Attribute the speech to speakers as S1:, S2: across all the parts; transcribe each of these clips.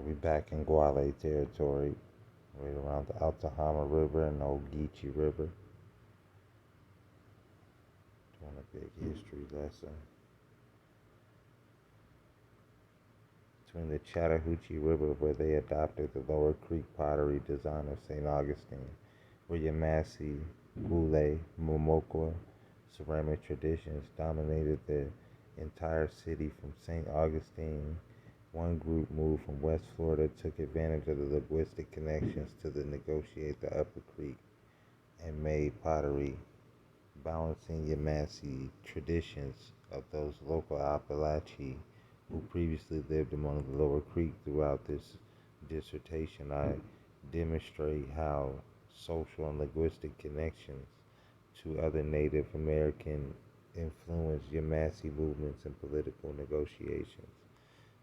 S1: We back in Guale territory, right around the Altahama River and the Ogeechee River. Doing a big history lesson. Between the Chattahoochee River, where they adopted the Lower Creek pottery design of St. Augustine, where yamassee, Gullah, Momokwa ceramic traditions dominated the entire city from St. Augustine. One group moved from West Florida, took advantage of the linguistic connections to negotiate the Upper Creek, and made pottery, balancing yamassee traditions of those local Appalachee who previously lived among the Lower Creek. Throughout this dissertation, I demonstrate how social and linguistic connections to other Native American influenced yamassee movements and political negotiations.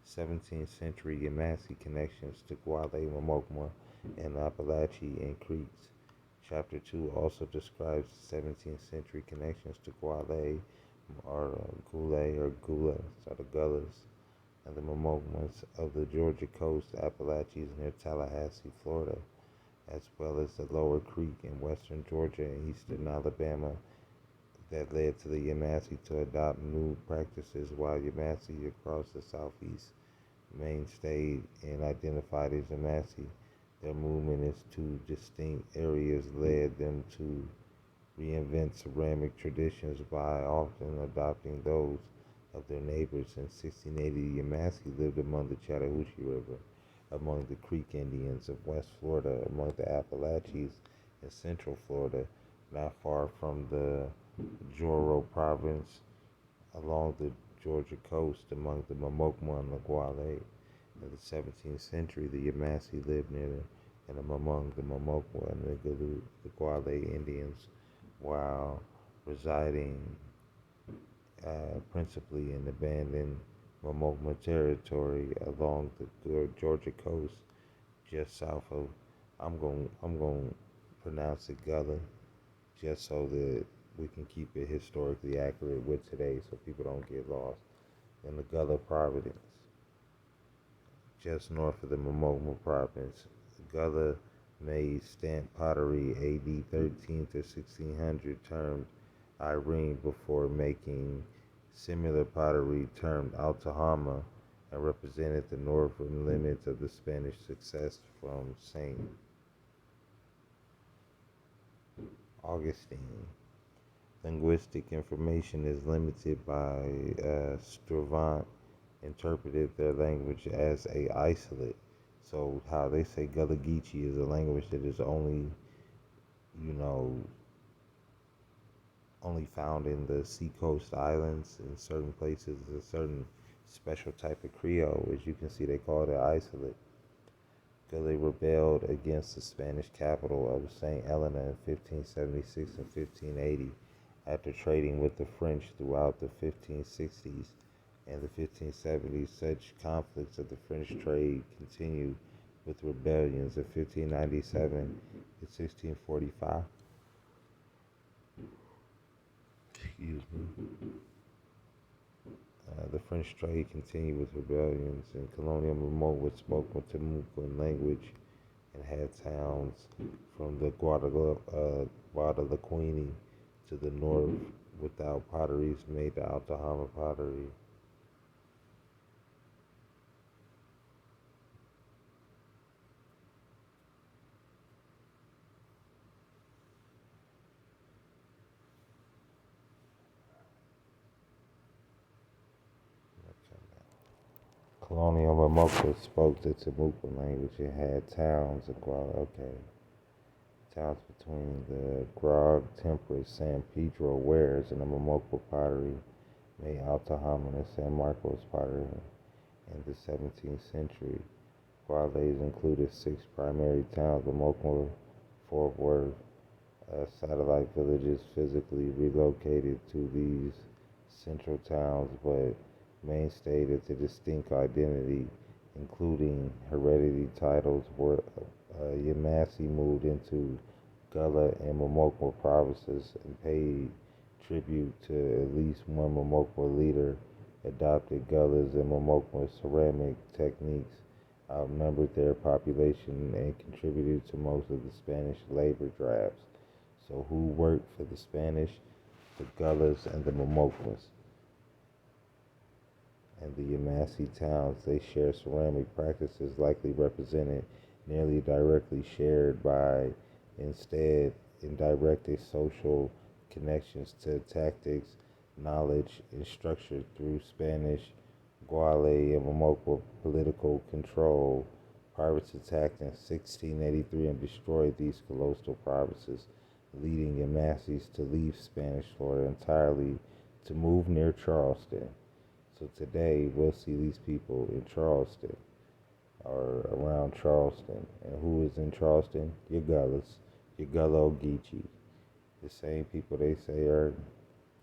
S1: 17th century yamassee connections to Guale, Momokma, and Appalachee and Creeks. Chapter 2 also describes 17th century connections to Guale, or Gullah, or Gullah, so the Gullahs, and the Momokmas of the Georgia coast, Appalachians near Tallahassee, Florida, as well as the Lower Creek in western Georgia and eastern Alabama, that led to the yamassee to adopt new practices, while yamassee across the southeast mainstayed and identified as yamassee. Their movement in two distinct areas led them to reinvent ceramic traditions by often adopting those of their neighbors. In 1680, Yamassee lived among the Chattahoochee River, among the Creek Indians of West Florida, among the Appalachians in Central Florida, not far from the Joro province, along the Georgia coast, among the Momokma and the Guale. In the 17th century, the Yamassee lived near and among the Momokma and the Guale Indians, while residing principally in abandoned Momokma territory along the Georgia coast, just south of. I'm going to pronounce it Gullah, just so that we can keep it historically accurate with today, so people don't get lost. In the Gullah province, just north of the Momokma province, Gullah made stamped pottery AD 13 to 1600 termed Irene before making similar pottery termed Altahama, and represented the northern limits of the Spanish success from St. Augustine. Linguistic information is limited by Stravant interpreted their language as a isolate. So how they say Gullah Geechee is a language that is only, you know, only found in the seacoast islands. In certain places, a certain special type of Creole, as you can see, they call it isolate. Gullah rebelled against the Spanish capital of St. Helena in 1576 and 1580. After trading with the French throughout the 1560s and the 1570s, such conflicts of the French trade continued with rebellions in 1597 and 1645. Excuse me. The French trade continued with rebellions, and colonial Remote spoke with Timuquian language and had towns from the Guadalaquini to the north without potteries made the Altahama pottery. Colonial Mamoka spoke the Timucuan language and had towns of towns between the Grog, Temperate, San Pedro wares and the Momokwa pottery made Altahama and San Marcos pottery. In the 17th century, Guales included 6 primary towns: Momokwa, Fort Worth, satellite villages physically relocated to these central towns, but mainstayed as a distinct identity, including heredity titles, where Yamassee moved into Gullah and Momokwa provinces and paid tribute to at least one Momokwa leader, adopted Gullah's and Momokwa ceramic techniques, outnumbered their population and contributed to most of the Spanish labor drafts. So, who worked for the Spanish? The Gullahs and the Momoquans. And the yamassee towns, they share ceramic practices likely represented nearly directly shared by instead indirectly social connections to tactics, knowledge, and structure through Spanish, Guale, and Momoqua political control. Pirates attacked in 1683 and destroyed these coastal provinces, leading yamassees to leave Spanish Florida entirely to move near Charleston. So today we'll see these people in Charleston or around Charleston. And who is in Charleston? Your Gullahs, your Gullah Ogeechee. The same people they say are,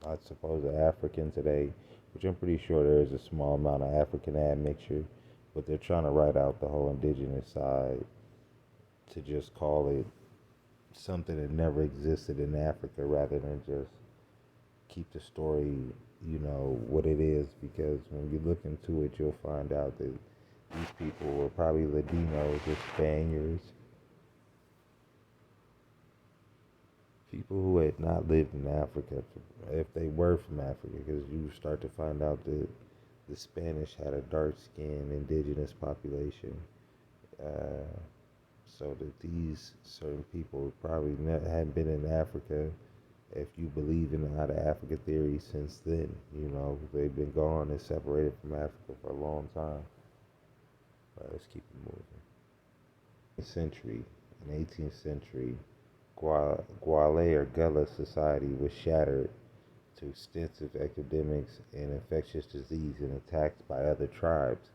S1: I suppose, African today, which I'm pretty sure there is a small amount of African admixture, but they're trying to write out the whole indigenous side to just call it something that never existed in Africa rather than just keep the story, what it is, because when you look into it, you'll find out that these people were probably Latinos or Spaniards, people who had not lived in Africa, if they were from Africa, because you start to find out that the Spanish had a dark-skinned indigenous population, so that these certain people probably hadn't been in Africa. If you believe in the out of Africa theory since then, they've been gone and separated from Africa for a long time. But let's keep it moving. In 18th century, Guale or Gullah society was shattered to extensive epidemics and infectious disease and attacks by other tribes.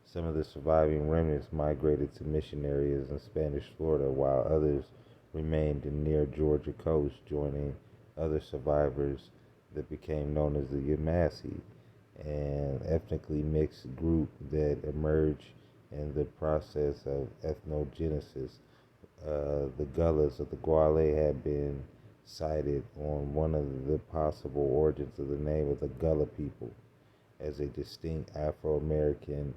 S1: Some of the surviving remnants migrated to mission areas in Spanish Florida, while others remained near Georgia coast, joining other survivors that became known as the Yamassee, an ethnically mixed group that emerged in the process of ethnogenesis. The Gullahs of the Guale had been cited on one of the possible origins of the name of the Gullah people as a distinct Afro-American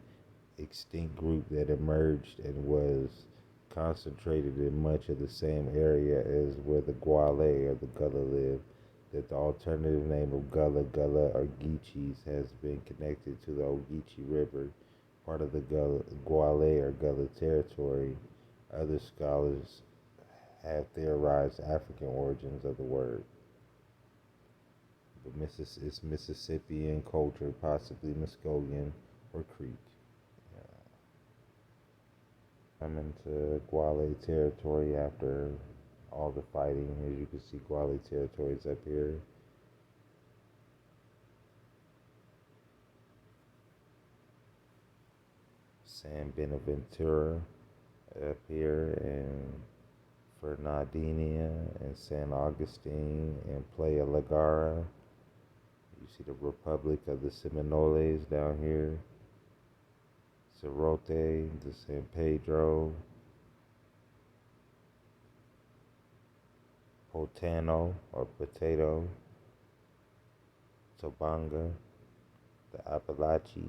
S1: extinct group that emerged and was concentrated in much of the same area as where the Guale or the Gullah live, that the alternative name of Gullah or Geechees has been connected to the Ogeechee River, part of the Guale or Gullah territory. Other scholars have theorized African origins of the word. But it's Mississippian culture, possibly Muskogean or Creek. I'm into Guale territory after all the fighting. As you can see, Guale territory is up here. San Benaventura up here, and Fernandina and San Augustine and Playa Lagara. You see the Republic of the Seminoles down here. Cerote, the San Pedro, Potano or Potato, Tobanga, the Appalachee.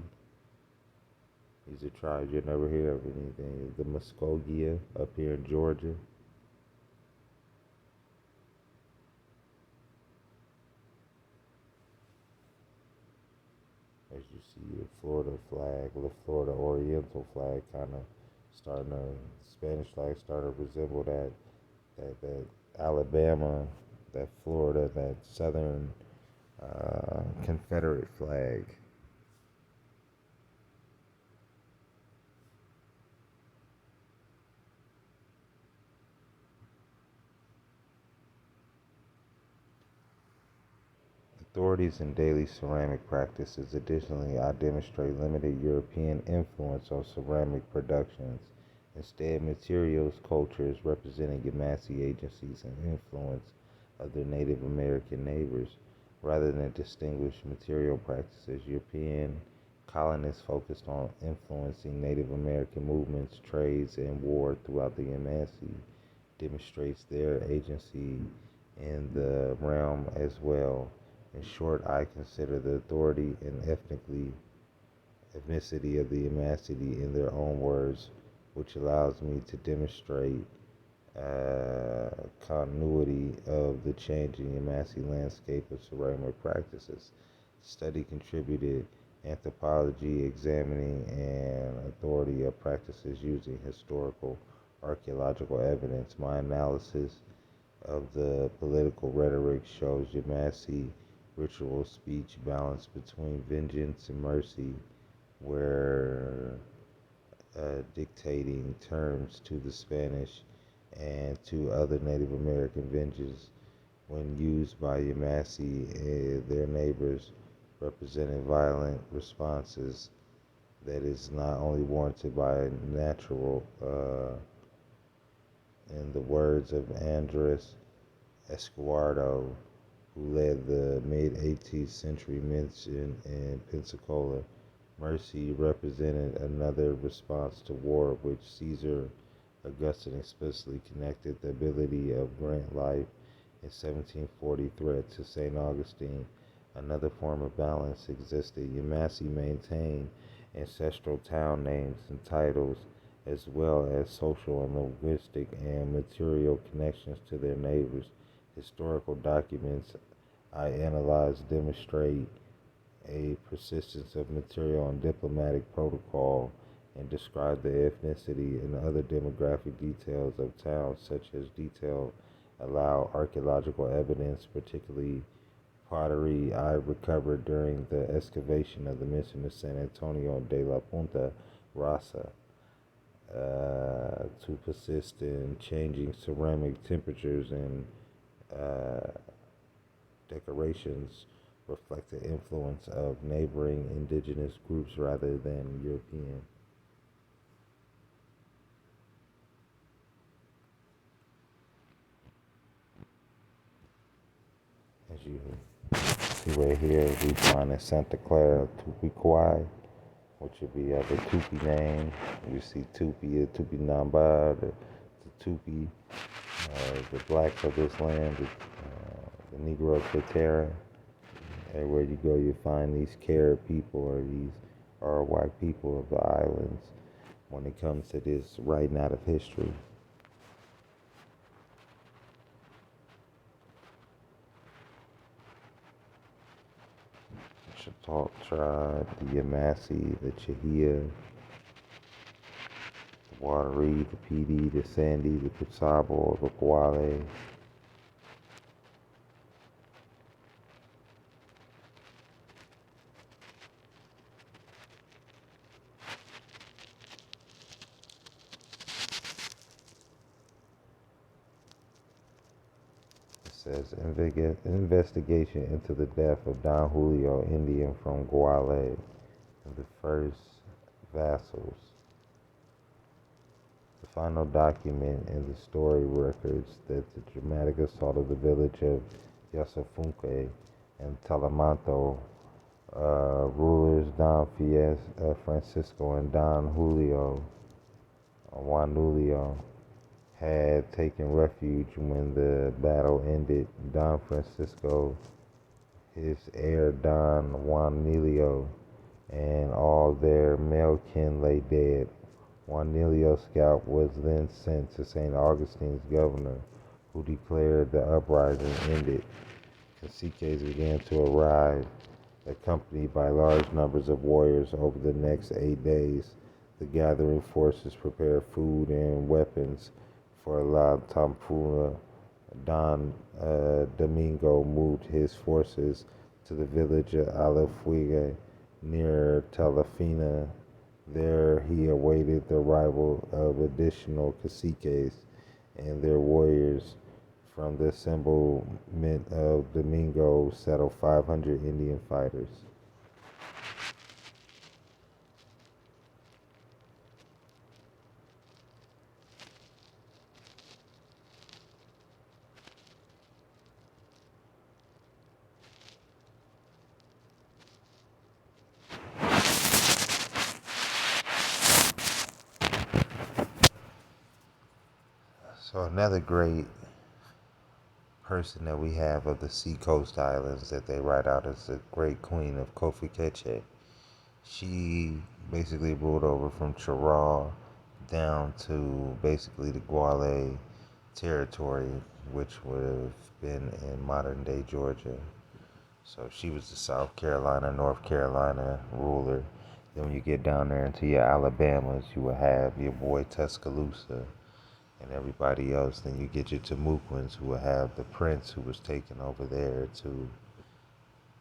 S1: These are tribes you'll never hear of anything. The Muskogee up here in Georgia. As you see the Florida flag, the Florida Oriental flag Spanish flag starting to resemble that Alabama, that Florida, that Southern Confederate flag. Authorities in daily ceramic practices additionally demonstrate limited European influence on ceramic productions. Instead, materials cultures representing yamassee agencies and influence of their Native American neighbors. Rather than distinguished material practices, European colonists focused on influencing Native American movements, trades, and war throughout the Yamassee, demonstrates their agency in the realm as well. In short, I consider the authority and ethnicity of the yamassee in their own words, which allows me to demonstrate continuity of the changing yamassee landscape of ceramic practices. Study contributed anthropology examining and authority of practices using historical archaeological evidence. My analysis of the political rhetoric shows yamassee ritual speech balance between vengeance and mercy, where dictating terms to the Spanish and to other Native American vengeance when used by Yamasi and their neighbors represented violent responses that is not only warranted by natural, in the words of Andres Escuardo, who led the mid-18th century mission in Pensacola. Mercy represented another response to war, which Caesar Augustine explicitly connected the ability of grant life in 1740 threat to St. Augustine. Another form of balance existed. Yamasi maintained ancestral town names and titles, as well as social and linguistic and material connections to their neighbors. Historical documents I analyze demonstrate a persistence of material and diplomatic protocol and describe the ethnicity and other demographic details of towns, such as detail allow archaeological evidence, particularly pottery I recovered during the excavation of the mission of San Antonio de la Punta Rasa, to persist in changing ceramic temperatures and decorations reflect the influence of neighboring indigenous groups rather than European. As you see right here, we find in Santa Clara Tupiquai, which would be the Tupi name. You see Tupi, Tupi Namba, the Tupi, the blacks of this land, the Negro Terra. Everywhere you go, you find these Carib people or these are white people of the islands when it comes to this writing out of history. Chautauqua tribe, the Yamasi, the Chahia, the Wateree, the PD, the Sandy, the Kusabo, the Guale. It says investigation into the death of Don Julio, Indian from Guale, and the first vassals. The final document in the story records that the dramatic assault of the village of Yasafunke and Talamanto, rulers Don Francisco and Don Julio, Juan Julio, had taken refuge when the battle ended. Don Francisco, his heir Don Juanilio, and all their male kin lay dead. Juanilio's scalp was then sent to St. Augustine's governor, who declared the uprising ended. Caciques began to arrive, accompanied by large numbers of warriors over the next 8 days. The gathering forces prepared food and weapons for La Tampuna. Don Domingo moved his forces to the village of Alafuege near Talafina. There he awaited the arrival of additional caciques and their warriors. From the assemblement of Domingo settled 500 Indian fighters. So another great person that we have of the Seacoast Islands that they write out as the great queen of cofiquetichi. She basically ruled over from Cheraw down to basically the Guale territory, which would have been in modern day Georgia. So she was the South Carolina, North Carolina ruler. Then when you get down there into your Alabamas, you will have your boy Tuscaloosa and everybody else. Then you get your Timuquians, who will have the prince who was taken over there to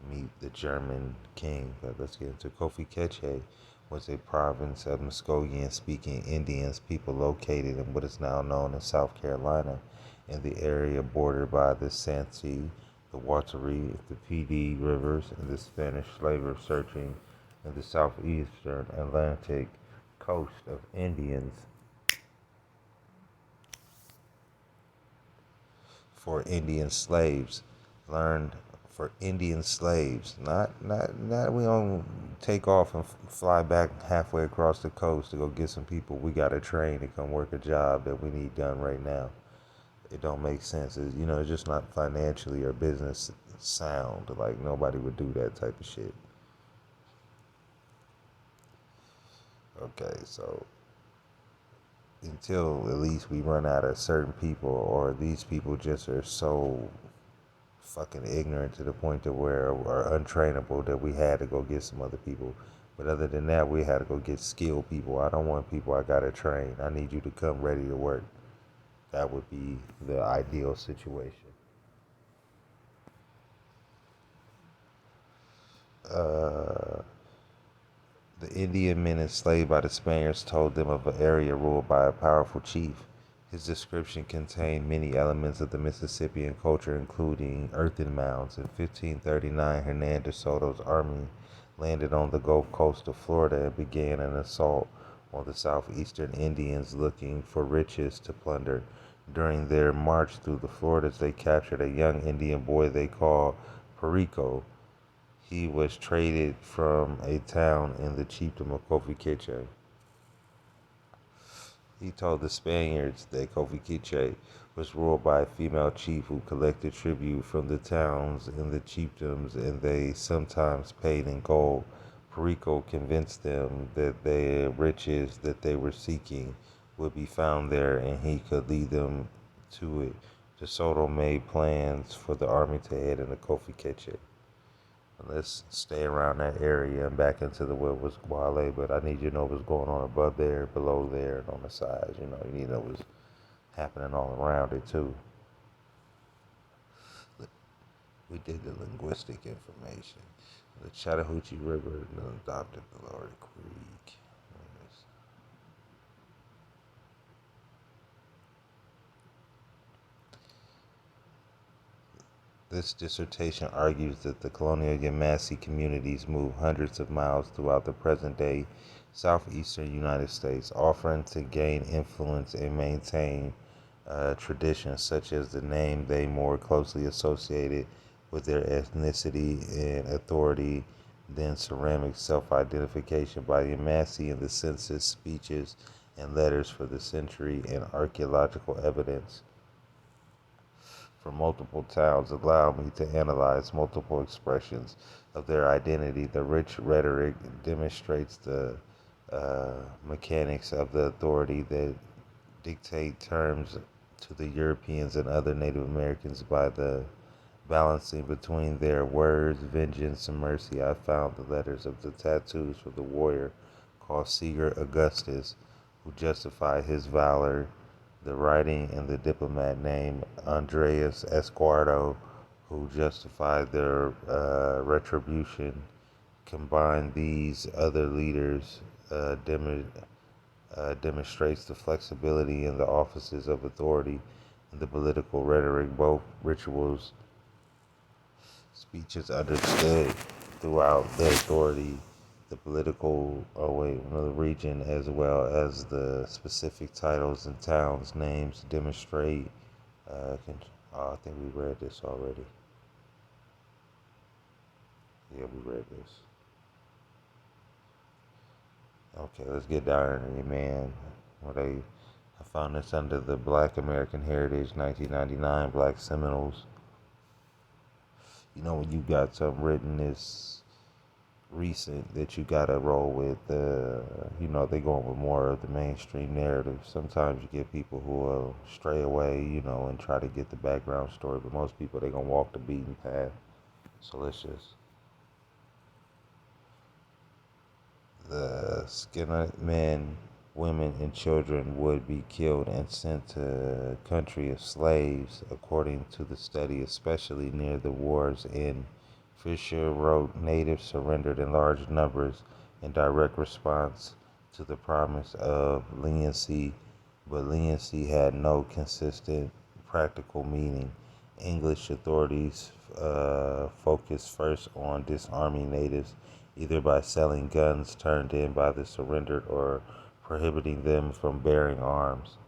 S1: meet the German king. But let's get into Cofiquetichi was a province of Muskogee-speaking Indians, people located in what is now known as South Carolina, in the area bordered by the Santee, the Wateree, the PD rivers, and the Spanish slaver searching in the southeastern Atlantic coast of Indians for Indian slaves, learned for Indian slaves. Not we don't take off and fly back halfway across the coast to go get some people we got to train to come work a job that we need done right now. It don't make sense. It's just not financially or business sound. Like nobody would do that type of shit. Okay, so until at least we run out of certain people, or these people just are so fucking ignorant to the point of where or untrainable that we had to go get some other people. But other than that, we had to go get skilled people. I don't want people I gotta train. I need you to come ready to work. That would be the ideal situation. Uh, the Indian men enslaved by the Spaniards told them of an area ruled by a powerful chief. His description contained many elements of the Mississippian culture, including earthen mounds. In 1539, Hernan de Soto's army landed on the Gulf Coast of Florida and began an assault on the southeastern Indians looking for riches to plunder. During their march through the Floridas, they captured a young Indian boy they called Perico. He was traded from a town in the chiefdom of Cofiquetichi. He told the Spaniards that Cofiquetichi was ruled by a female chief who collected tribute from the towns and the chiefdoms, and they sometimes paid in gold. Perico convinced them that the riches that they were seeking would be found there, and he could lead them to it. De Soto made plans for the army to head into Cofiquetichi. Let's stay around that area and back into the what was Guale, but I need you to know what's going on above there, below there, and on the sides. You need to know what's happening all around it too. We did the linguistic information. The Chattahoochee River adopted the Lower Creek. This dissertation argues that the colonial Yamassee communities moved hundreds of miles throughout the present-day southeastern United States, offering to gain influence and maintain traditions such as the name they more closely associated with their ethnicity and authority than ceramic self-identification by Yamassee in the census, speeches, and letters for the century, and archaeological evidence from multiple towns allow me to analyze multiple expressions of their identity. The rich rhetoric demonstrates the mechanics of the authority that dictate terms to the Europeans and other Native Americans by the balancing between their words, vengeance, and mercy. I found the letters of the tattoos for the warrior called Seeger Augustus, who justified his valor, the writing and the diplomat named Andreas Esquardo, who justified their retribution. Combine these other leaders demonstrates the flexibility in the offices of authority and the political rhetoric, both rituals, speeches understood throughout the authority, the political the region, as well as the specific titles and towns names demonstrate. I think we read this already. Yeah, we read this. Okay, let's get down to it, man. I found this under the Black American Heritage 1999 Black Seminoles. When you got something written, it's recent that you gotta roll with. They going with more of the mainstream narrative. Sometimes you get people who will stray away, and try to get the background story. But most people, they gonna walk the beaten path. So let's just the Skinner men, women, and children would be killed and sent to a country of slaves, according to the study, especially near the war's end. Fisher wrote natives surrendered in large numbers in direct response to the promise of leniency, but leniency had no consistent practical meaning. English authorities focused first on disarming natives, either by selling guns turned in by the surrendered or prohibiting them from bearing arms.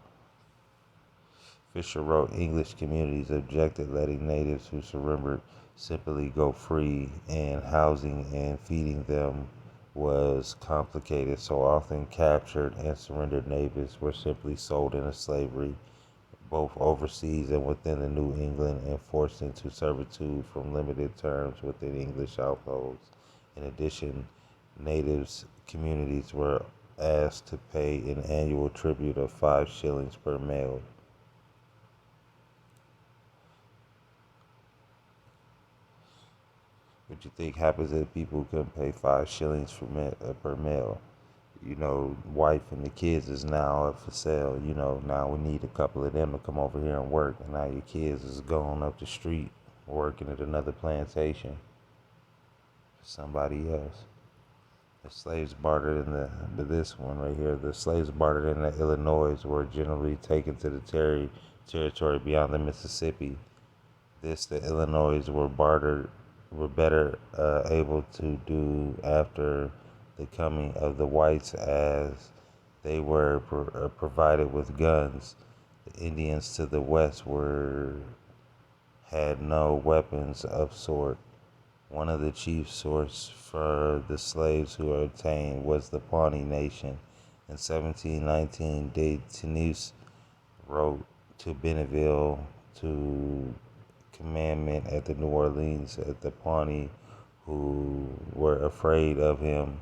S1: Fisher wrote English communities objected letting natives who surrendered simply go free, and housing and feeding them was complicated, so often captured and surrendered natives were simply sold into slavery, both overseas and within the New England, and forced into servitude from limited terms within English households. In addition, natives communities were asked to pay an annual tribute of 5 shillings per male. What you think happens if people couldn't pay 5 shillings per male? Wife and the kids is now up for sale. Now we need a couple of them to come over here and work, and now your kids is going up the street working at another plantation for somebody else. The slaves bartered this one right here. The slaves bartered in the Illinois were generally taken to the territory beyond the Mississippi. The Illinois were better able to do after the coming of the whites, as they were provided with guns. The Indians to the west had no weapons of sort. One of the chief sources for the slaves who were obtained was the Pawnee Nation. In 1719, De Tenus wrote to Benneville to commandment at the New Orleans at the Pawnee, who were afraid of him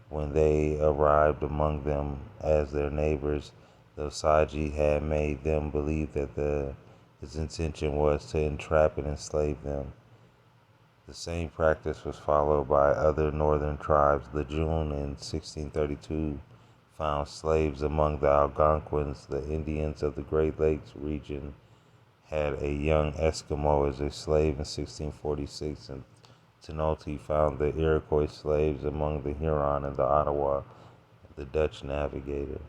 S1: when they arrived among them as their neighbors. The Osage had made them believe that his intention was to entrap and enslave them. The same practice was followed by other northern tribes. Lejeune in 1632 found slaves among the Algonquins. The Indians of the Great Lakes region had a young Eskimo as a slave in 1646, and Tenote found the Iroquois slaves among the Huron and the Ottawa, the Dutch navigator.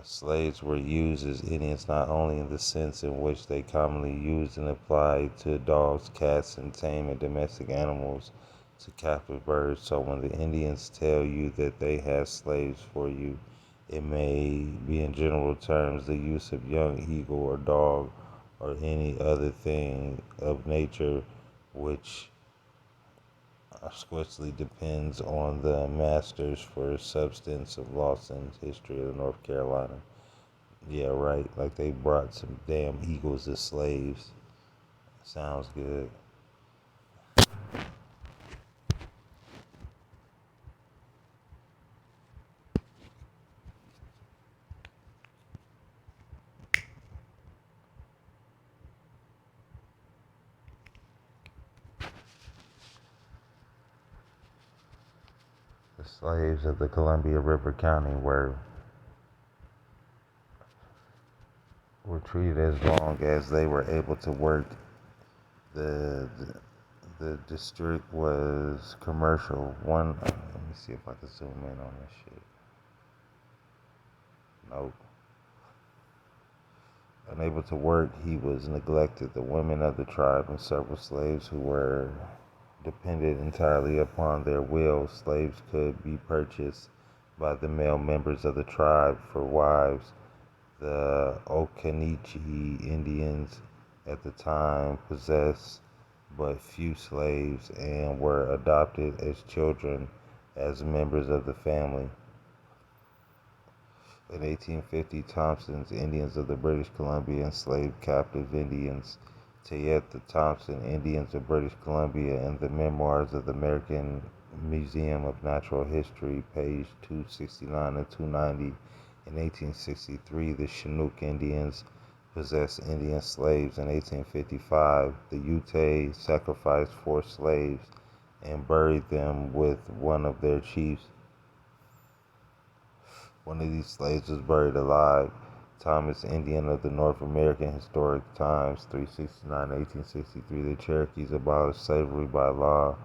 S1: Slaves were used as Indians not only in the sense in which they commonly used and applied to dogs, cats, and tame and domestic animals, to captive birds. So when the Indians tell you that they have slaves for you, it may be in general terms the use of young eagle or dog or any other thing of nature which scarcely depends on the masters for substance of Lawson's history of North Carolina. Yeah, right. Like they brought some damn eagles as slaves. Sounds good. The slaves of the Columbia River County were treated as long as they were able to work. The the district was commercial. Let me see if I can zoom in on this shit. Nope. Unable to work, he was neglected. The women of the tribe and several slaves who were depended entirely upon their will. Slaves could be purchased by the male members of the tribe for wives. The Ogeechee Indians at the time possessed but few slaves and were adopted as children as members of the family. In 1850, Thompson's Indians of the British Columbia enslaved captive Indians Tayetta Thompson, Indians of British Columbia, and the Memoirs of the American Museum of Natural History, page 269 and 290. In 1863, the Chinook Indians possessed Indian slaves. In 1855, the Ute sacrificed 4 slaves and buried them with one of their chiefs. One of these slaves was buried alive. Thomas Indian of the North American Historic Times, 369, 1863. The Cherokees abolished slavery by law.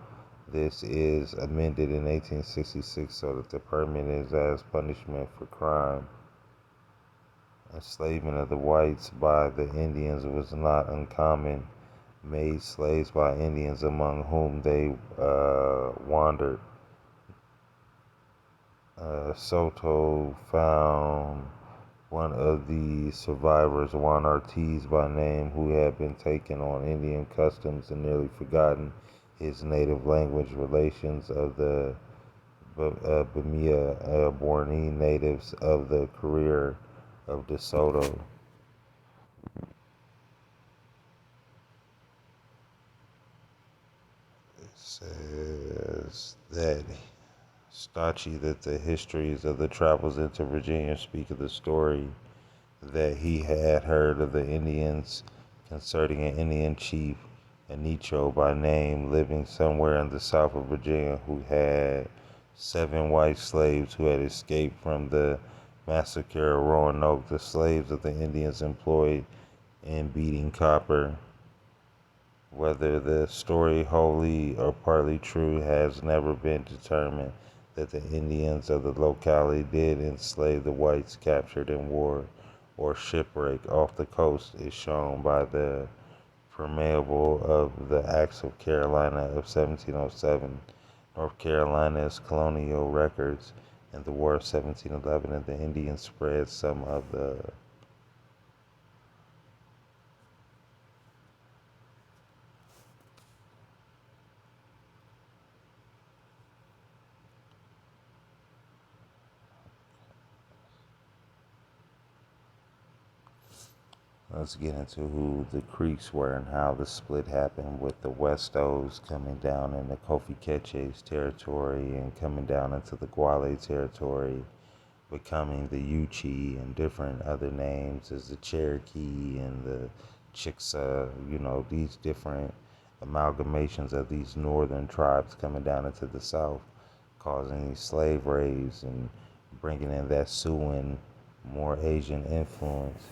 S1: This is amended in 1866 so that the permit is as punishment for crime. Enslavement of the whites by the Indians was not uncommon. Made slaves by Indians among whom they wandered. Soto found one of the survivors, Juan Ortiz by name, who had been taken on Indian customs and nearly forgotten his native language. Relations of the Bamia Borneo natives of the career of De Soto. It says that that the histories of the travels into Virginia speak of the story that he had heard of the Indians concerning an Indian chief, Anicho by name, living somewhere in the south of Virginia, who had 7 white slaves who had escaped from the massacre of Roanoke. The slaves of the Indians employed in beating copper. Whether the story wholly or partly true has never been determined. That the Indians of the locality did enslave the whites captured in war or shipwreck off the coast is shown by the preamble of the Acts of Carolina of 1707, North Carolina's colonial records, and the War of 1711, and the Indians spread some of the Let's get into who the Creeks were and how the split happened with the Westos coming down in the cofiquetichi's territory and coming down into the Guale territory, becoming the Yuchi and different other names as the Cherokee and the Chickasaw, these different amalgamations of these northern tribes coming down into the south, causing these slave raids and bringing in that Siouan, more Asian influence.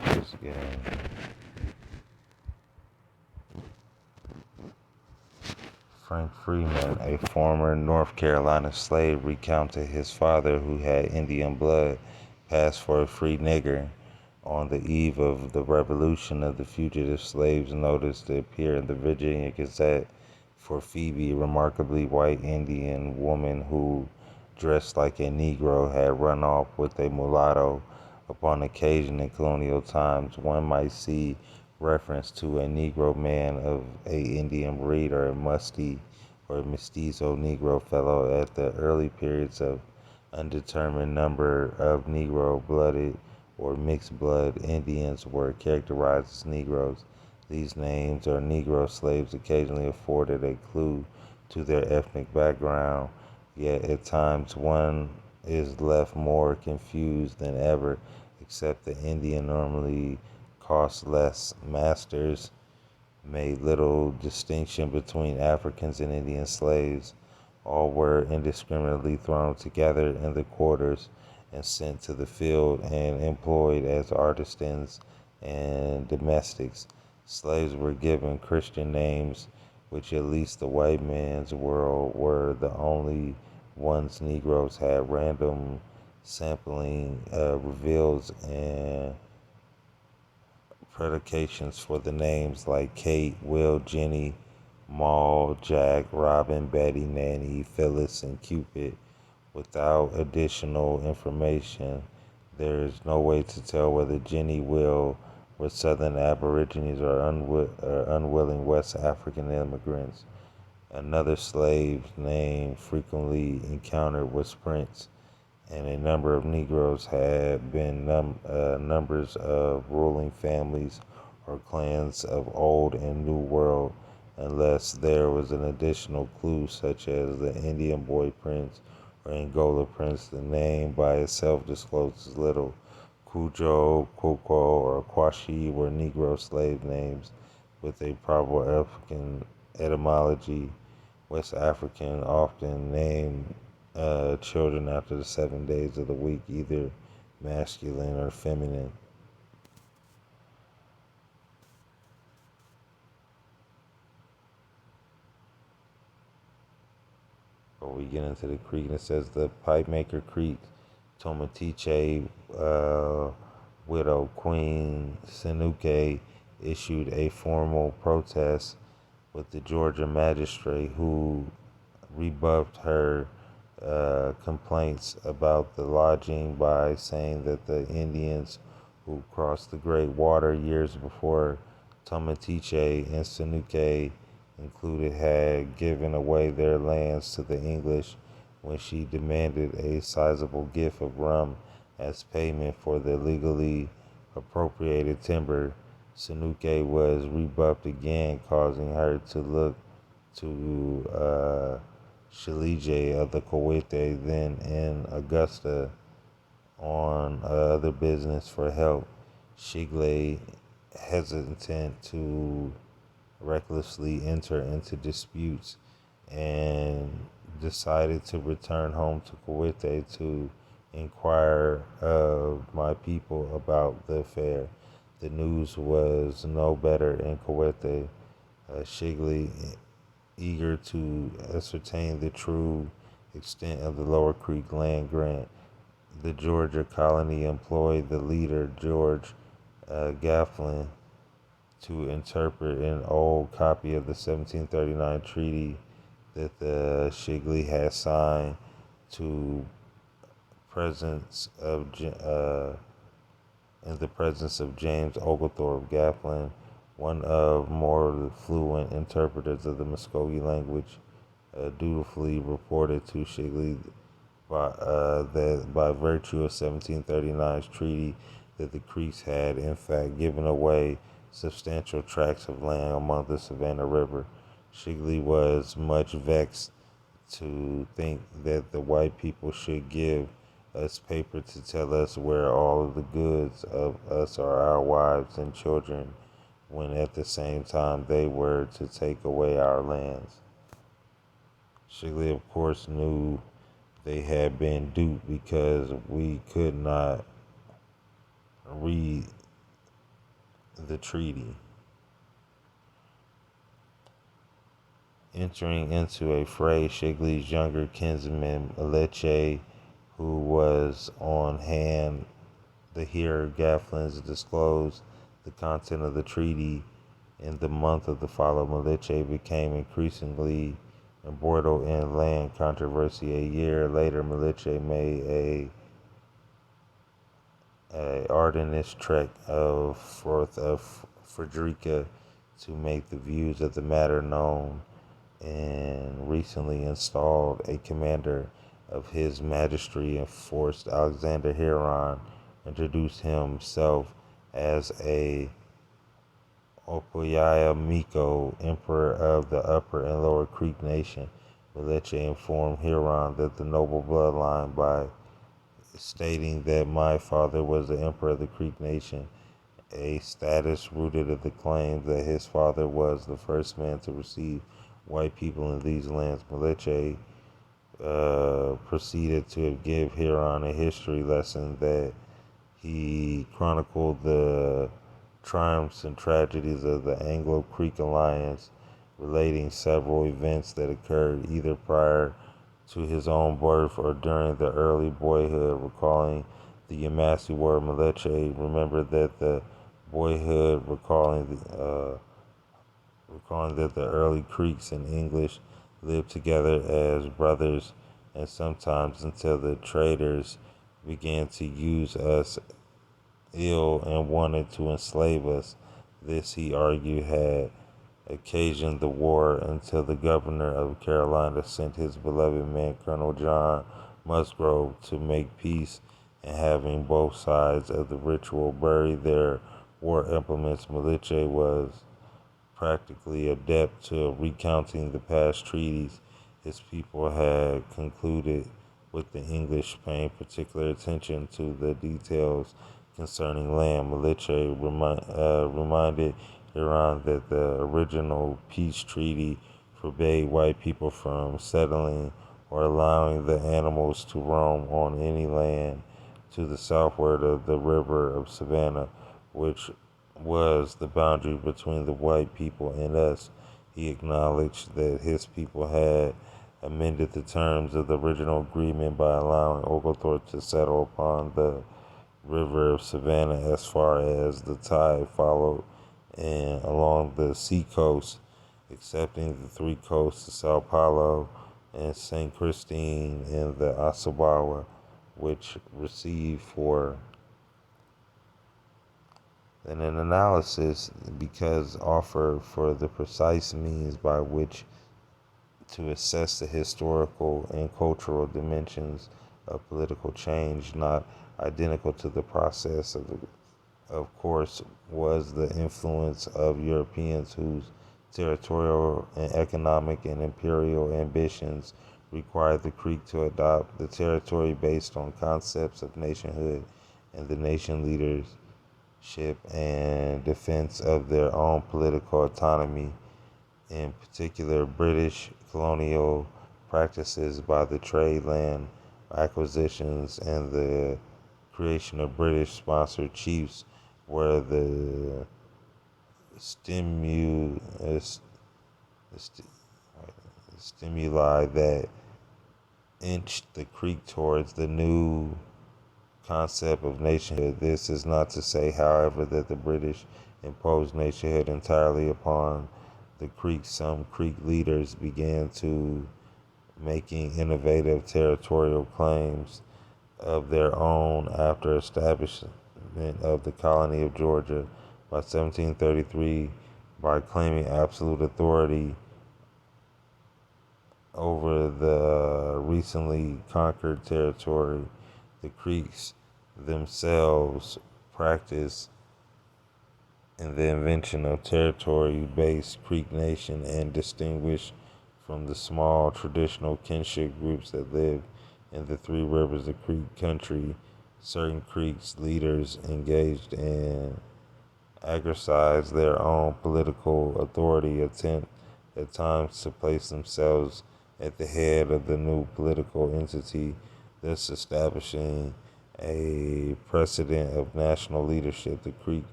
S1: Just getting Frank Freeman, a former North Carolina slave, recounted his father, who had Indian blood, passed for a free nigger. On the eve of the Revolution of the fugitive slaves noticed to appear in the Virginia Gazette for Phoebe, a remarkably white Indian woman who, dressed like a Negro, had run off with a mulatto. Upon occasion in colonial times, one might see reference to a Negro man of a Indian breed or a musty or mestizo Negro fellow at the early periods of undetermined number of Negro-blooded or mixed-blood Indians were characterized as Negroes. These names or Negro slaves occasionally afforded a clue to their ethnic background, yet at times one is left more confused than ever, except the Indian normally cost less. Masters made little distinction between Africans and Indian slaves. All were indiscriminately thrown together in the quarters and sent to the field and employed as artisans and domestics. Slaves were given Christian names, which at least the white man's world were the only ones Negroes had. Random sampling reveals and predications for the names like Kate, Will, Jenny, Maul, Jack, Robin, Betty, Nanny, Phyllis, and Cupid Without additional information, there is no way to tell whether Jenny Will were Southern Aborigines or unwilling West African immigrants. Another slave name frequently encountered was Prince, and a number of Negroes had been numbers of ruling families or clans of Old and New World, unless there was an additional clue, such as the Indian Boy Prince or Angola Prince. The name by itself discloses little. Cujo, Cuco, or Kwashi were Negro slave names with a probable African etymology. West African often name children after the 7 days of the week, either masculine or feminine. But we get into the creek, and it says the Pipe Maker Creek, Tomatiche widow Queen Sinuke issued a formal protest with the Georgia magistrate who rebuffed her complaints about the lodging by saying that the Indians who crossed the Great Water years before Tomatiche and Sinuke included had given away their lands to the English when she demanded a sizable gift of rum as payment for the illegally appropriated timber. Sinuke was rebuffed again, causing her to look to Shilige of the Coete, then in Augusta, on other business for help. Shigley, hesitant to recklessly enter into disputes, and decided to return home to Coete to inquire of my people about the affair. The news was no better in Coete. Shigley, eager to ascertain the true extent of the Lower Creek land grant, the Georgia colony employed the leader, George Gafflin, to interpret an old copy of the 1739 treaty that the Shigley had signed to presence of in the presence of James Oglethorpe Gafflin, one of more fluent interpreters of the Muskogee language, dutifully reported to Shigley that by virtue of 1739's treaty that the Creeks had in fact given away substantial tracts of land along the Savannah River. Shigley was much vexed to think that the white people should give us paper to tell us where all of the goods of us are, our wives and children, when at the same time they were to take away our lands. Shigley, of course, knew they had been duped because we could not read the treaty. Entering into a fray, Shigley's younger kinsman, Aleche, who was on hand to hear Gafflin's disclose the content of the treaty in the month of the following, Meliche became increasingly embroiled in land controversy. A year later, Meliche made a ardennish trek of forth of Frederica to make the views of the matter known, and recently installed a commander of his magistracy and forced Alexander Huron introduced himself as a Opuyaya Miko, emperor of the Upper and Lower Creek Nation. Meliche informed Huron that the noble bloodline by stating that my father was the emperor of the Creek Nation, a status rooted in the claim that his father was the first man to receive white people in these lands. Meliche proceeded to give Huron a history lesson that he chronicled the triumphs and tragedies of the Anglo-Creek Alliance, relating several events that occurred either prior to his own birth or during the early boyhood, recalling the Yamassee word Meleche. Remember that the boyhood, recalling that the early Creeks and English lived together as brothers and sometimes until the traders began to use us ill and wanted to enslave us. This, he argued, had occasioned the war until the governor of Carolina sent his beloved man, Colonel John Musgrove, to make peace, and having both sides of the ritual bury their war implements, Militia was practically adept to recounting the past treaties his people had concluded with the English, paying particular attention to the details concerning land. Militia reminded Iran that the original peace treaty forbade white people from settling or allowing the animals to roam on any land to the southward of the river of Savannah, which was the boundary between the white people and us. He acknowledged that his people had amended the terms of the original agreement by allowing Oglethorpe to settle upon the river of Savannah as far as the tide followed and along the sea coast, accepting the three coasts of Sao Paulo and St. Christine and the Asabawa, which received for and an analysis because offer for the precise means by which to assess the historical and cultural dimensions of political change, not identical to the process of course, was the influence of Europeans whose territorial and economic and imperial ambitions required the Creek to adopt the territory based on concepts of nationhood and the nation leadership and defense of their own political autonomy, in particular British colonial practices by the trade land acquisitions and the creation of British sponsored chiefs were the stimu, uh, st- stimuli that inched the Creek towards the new concept of nationhood. This is not to say, however, that the British imposed nationhood entirely upon the Creek. Some Creek leaders began to making innovative territorial claims of their own after establishment of the colony of Georgia by 1733 by claiming absolute authority over the recently conquered territory. The Creeks themselves practiced in the invention of territory-based Creek nation and distinguished from the small traditional kinship groups that lived in the Three Rivers of Creek country. Certain Creeks leaders engaged in exercise their own political authority, attempt at times to place themselves at the head of the new political entity, thus establishing a precedent of national leadership. The Creek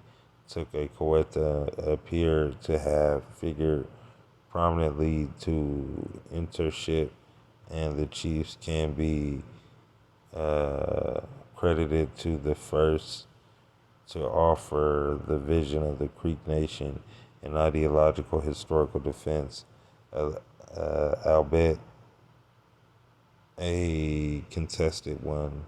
S1: took a Coeta appeared to have figured prominently to intership, and the chiefs can be uh, credited to the first to offer the vision of the Creek Nation an ideological historical defense, uh, albeit a contested one,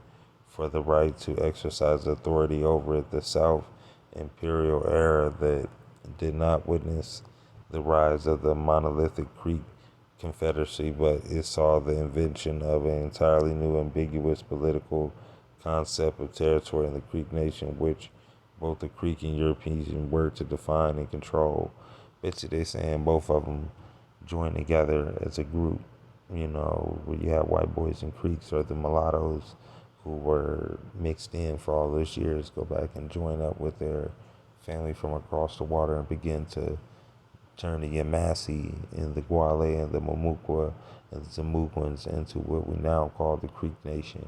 S1: for the right to exercise authority over the South Imperial era that did not witness the rise of the monolithic Creek Confederacy, but it saw the invention of an entirely new ambiguous political concept of territory in the Creek Nation, which both the Creek and Europeans worked to define and control. Basically, they saying both of them joined together as a group. You know, where you have white boys and Creeks, or the mulattoes who were mixed in for all those years go back and join up with their family from across the water and begin to turn the Yamassee and the Guale and the Mamuqua and the Timuquians into what we now call the Creek Nation.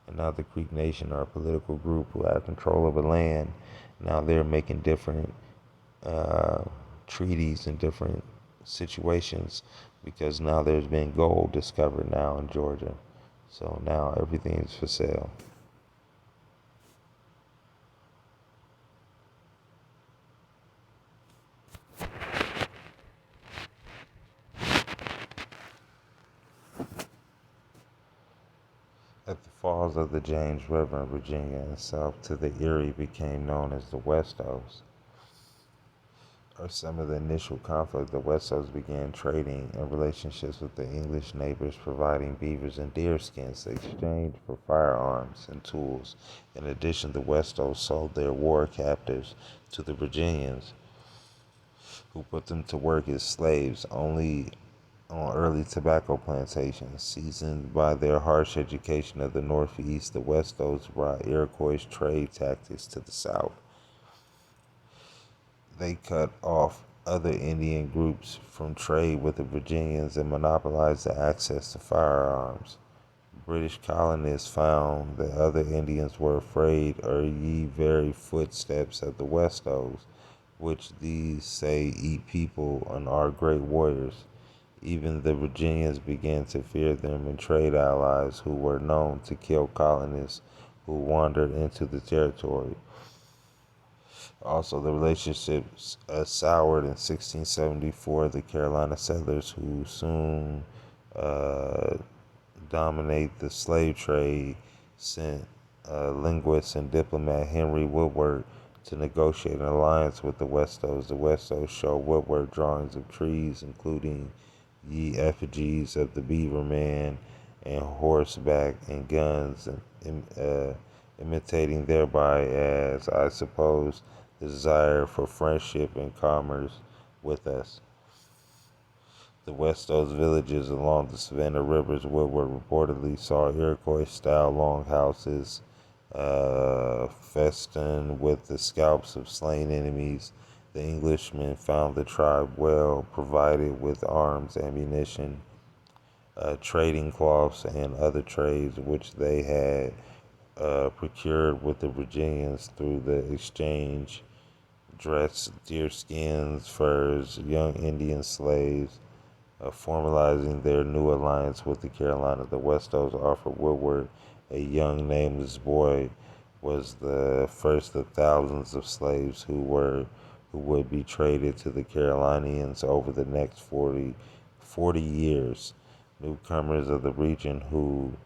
S1: And now the Creek Nation are a political group who have control of the land. Now they're making different uh, treaties and different situations because now there's been gold discovered now in Georgia. So now everything's for sale. At the falls of the James River in Virginia and south to the Erie became known as the Westos. Or some of the initial conflict, the Westos began trading and relationships with the English neighbors, providing beavers and deer skins in exchange for firearms and tools. In addition, the Westos sold their war captives to the Virginians, who put them to work as slaves only on early tobacco plantations. Seasoned by their harsh education of the Northeast, the Westos brought Iroquois trade tactics to the South. They cut off other Indian groups from trade with the Virginians and monopolized the access to firearms. British colonists found that other Indians were afraid of ye very footsteps of the Westos, which these say eat people and are great warriors. Even the Virginians began to fear them and trade allies who were known to kill colonists who wandered into the territory. Also, the relationships soured in 1674. The Carolina settlers, who soon uh, dominate the slave trade, sent linguist and diplomat Henry Woodward to negotiate an alliance with the Westos. The Westos show Woodward drawings of trees, including ye effigies of the beaver man and horseback and guns, imitating thereby, as I suppose, the desire for friendship and commerce with us. The Westos villages along the Savannah Rivers Woodward reportedly saw Iroquois-style longhouses festooned with the scalps of slain enemies. The Englishmen found the tribe well provided with arms, ammunition, trading cloths, and other trades which they had procured with the Virginians through the exchange. Dress, deerskins, furs, young Indian slaves, formalizing their new alliance with the Carolina. The Westos offered Woodward a young nameless boy, was the first of thousands of slaves who would be traded to the Carolinians over the next 40 years. Newcomers of the region who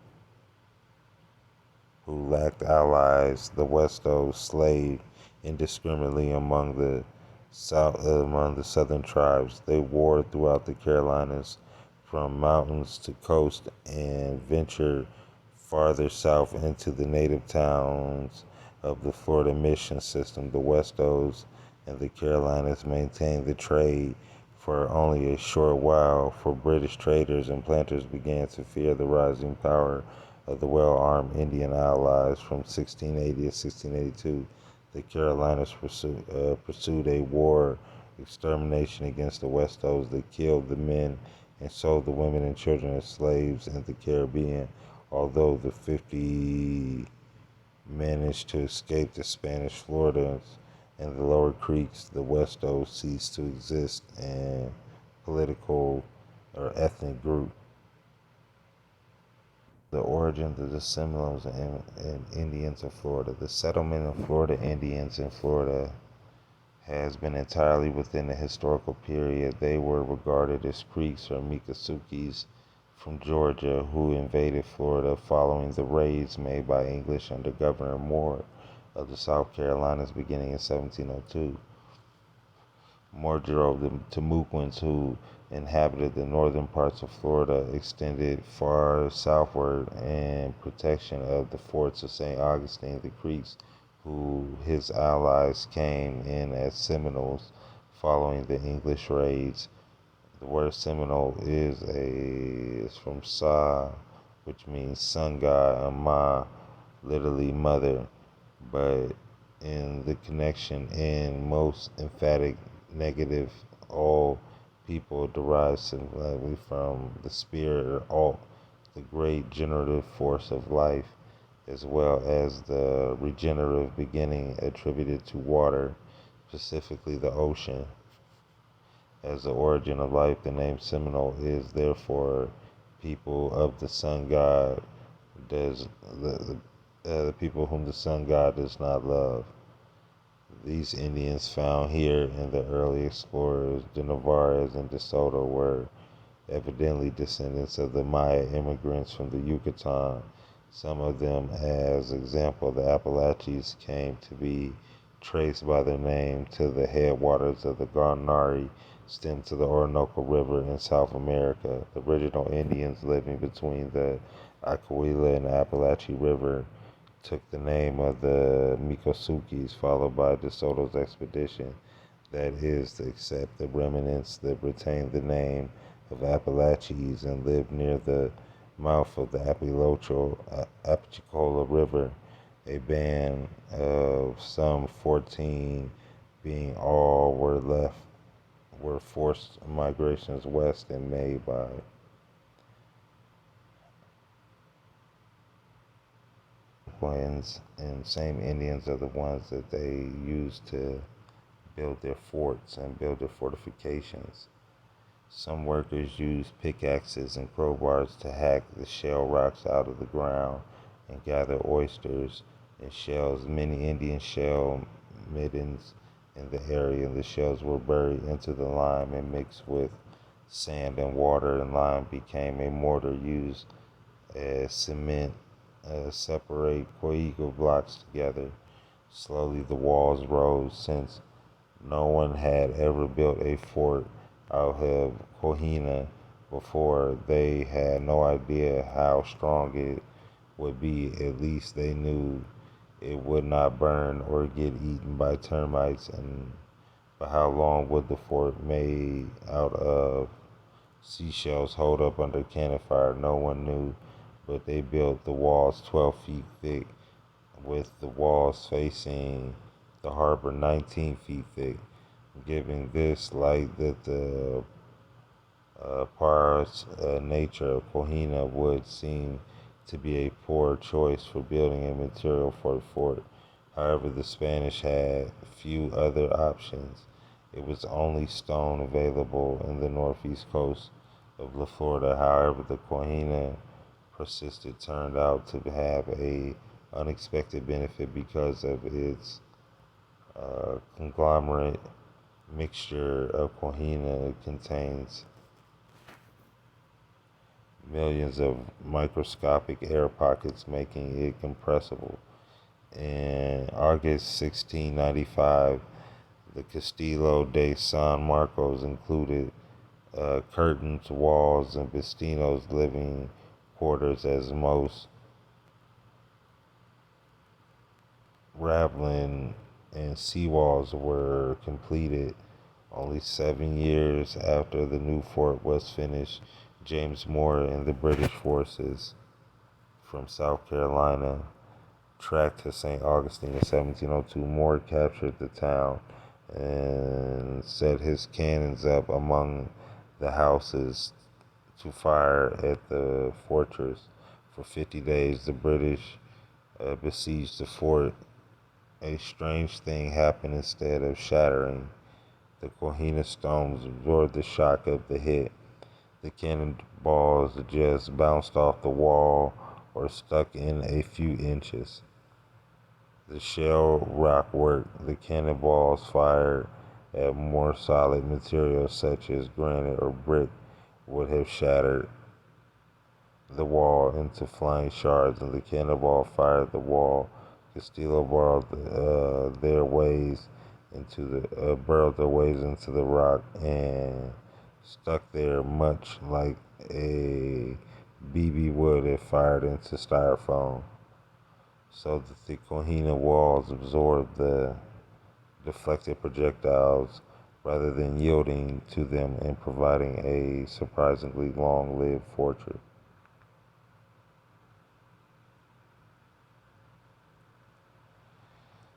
S1: lacked allies, the Westos slaved indiscriminately among the southern tribes. They warred throughout the Carolinas, from mountains to coast, and ventured farther south into the native towns of the Florida mission system. The Westos and the Carolinas maintained the trade for only a short while, for British traders and planters began to fear the rising power of the well-armed Indian allies. From 1680 to 1682, the Carolinas pursued a war extermination against the Westos. They killed the men and sold the women and children as slaves in the Caribbean. Although the 50 managed to escape the Spanish Floridas and the lower creeks, the Westos ceased to exist in political or ethnic group. The origin of the Seminoles and Indians of Florida. The settlement of Florida Indians in Florida has been entirely within the historical period. They were regarded as Creeks or Miccosukes from Georgia who invaded Florida following the raids made by English under Governor Moore of the South Carolinas beginning in 1702. Moore drove the Timuquians, who inhabited the northern parts of Florida, extended far southward in protection of the forts of St. Augustine. The Creeks, who his allies came in as Seminoles following the English raids. The word Seminole is from Sa, which means sun god, and Ma, literally mother, but in the connection in most emphatic negative, all people derive similarly from the spirit or alt, the great generative force of life, as well as the regenerative beginning attributed to water, specifically the ocean. As the origin of life, the name Seminole is therefore people of the sun god, does the people whom the sun god does not love. These Indians found here in the early explorers, de Narvaez and de Soto, were evidently descendants of the Maya immigrants from the Yucatan. Some of them, as example, the Appalachians, came to be traced by their name to the headwaters of the Guanari stem to the Orinoco River in South America. The original Indians living between the Aquila and the Appalachian River took the name of the Mikosukis, followed by De Soto's expedition. That is to accept the remnants that retained the name of Appalachians and lived near the mouth of the Apalachicola River. A band of some 14 being all were forced migrations west and made by Timuquians, and same Indians are the ones that they used to build their forts and build their fortifications. Some workers used pickaxes and crowbars to hack the shell rocks out of the ground and gather oysters and shells. Many Indian shell middens in the area, and the shells were buried into the lime and mixed with sand and water, and lime became a mortar used as cement separate coegal blocks together. Slowly the walls rose, since no one had ever built a fort out of Kohina before. They had no idea how strong it would be. At least they knew it would not burn or get eaten by termites. And but how long would the fort made out of seashells hold up under cannon fire? No one knew, but they built the walls 12 feet thick, with the walls facing the harbor 19 feet thick, giving this light that the porous nature of Kohina would seem to be a poor choice for building a material for a fort. However, the Spanish had few other options. It was only stone available in the northeast coast of La Florida. However, the Kohina persisted turned out to have a unexpected benefit because of its conglomerate mixture of Kohina contains millions of microscopic air pockets, making it compressible. In August 1695, the Castillo de San Marcos included curtains, walls, and bastinos living quarters, as most ravelin and seawalls were completed. Only 7 years after the new fort was finished, James Moore and the British forces from South Carolina tracked to St. Augustine in 1702. Moore captured the town and set his cannons up among the houses to fire at the fortress. For 50 days, the British besieged the fort. A strange thing happened. Instead of shattering, the Kohina stones absorbed the shock of the hit. The cannonballs just bounced off the wall or stuck in a few inches. The shell rock worked. The cannonballs fired at more solid materials such as granite or brick would have shattered the wall into flying shards, and the cannonball fired the wall. Castillo burrowed their ways into the rock and stuck there, much like a BB would if fired into styrofoam, so that the Kohina walls absorbed the deflected projectiles rather than yielding to them and providing a surprisingly long-lived fortress.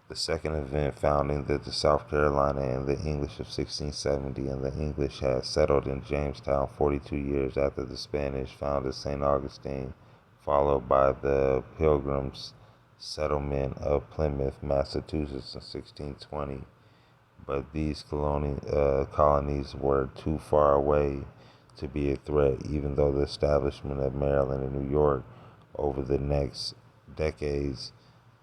S1: The second event, founding the South Carolina and the English of 1670, and the English had settled in Jamestown 42 years after the Spanish founded St. Augustine, followed by the Pilgrims' settlement of Plymouth, Massachusetts in 1620. But these colonies were too far away to be a threat, even though the establishment of Maryland and New York over the next decades